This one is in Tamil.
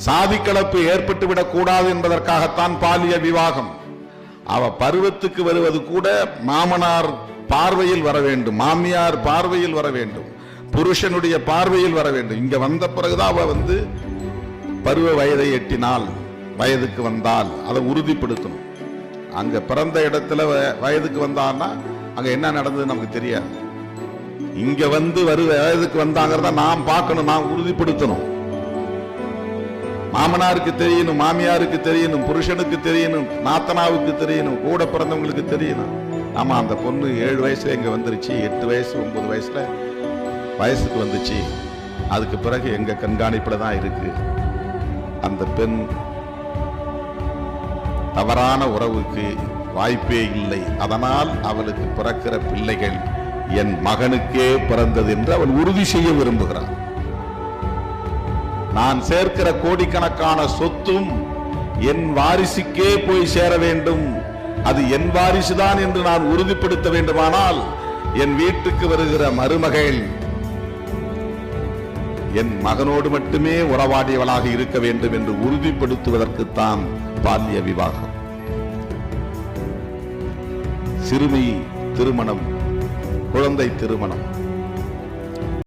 சாதி கலப்பு ஏற்பட்டுவிடக் கூடாது என்பதற்காகத்தான் பாலிய விவாகம். அவ பருவத்துக்கு வருவது கூட மாமனார் பார்வையில் வர வேண்டும், மாமியார் பார்வையில் வர வேண்டும், புருஷனுடைய பார்வையில் வர வேண்டும். இங்க வந்த பிறகுதான் அவ பருவ வயதை எட்டினால், வயதுக்கு வந்தால் அதை உறுதிப்படுத்தணும். அங்க பிறந்த இடத்துல வயதுக்கு வந்தான்னா அங்க என்ன நடந்தது நமக்கு தெரியாது. இங்க வயதுக்கு வந்தாங்கிறத நாம் பார்க்கணும், நாம் உறுதிப்படுத்தணும். மாமனாருக்கு தெரியணும், மாமியாருக்கு தெரியணும், புருஷனுக்கு தெரியணும், நாத்தனாவுக்கு தெரியணும், கூட பிறந்தவங்களுக்கு தெரியணும். ஆமா, அந்த பொண்ணு 7 வயசுல இங்க வந்துருச்சு, 8 வயசு 9 வயசுல வயசுக்கு வந்துச்சு, அதுக்கு பிறகு எங்க கண்காணிப்புல தான் இருக்கு. அந்த பெண் தவறான உறவுக்கு வாய்ப்பே இல்லை. அதனால் அவளுக்கு பிறக்கிற பிள்ளைகள் என் மகனுக்கே பிறந்தது என்று அவள் உறுதி செய்ய விரும்புகிறார். நான் சேர்க்கிற கோடிக்கணக்கான சொத்தும் என் வாரிசுக்கே போய் சேர வேண்டும், அது என் வாரிசுதான் என்று நான் உறுதிப்படுத்த வேண்டுமானால் என் வீட்டுக்கு வருகிற மருமகள் என் மகனோடு மட்டுமே உறவாடியவளாக இருக்க வேண்டும் என்று உறுதிப்படுத்துவதற்குத்தான் பால்ய விவாகம். சிறுமி திருமணம், குழந்தை திருமணம்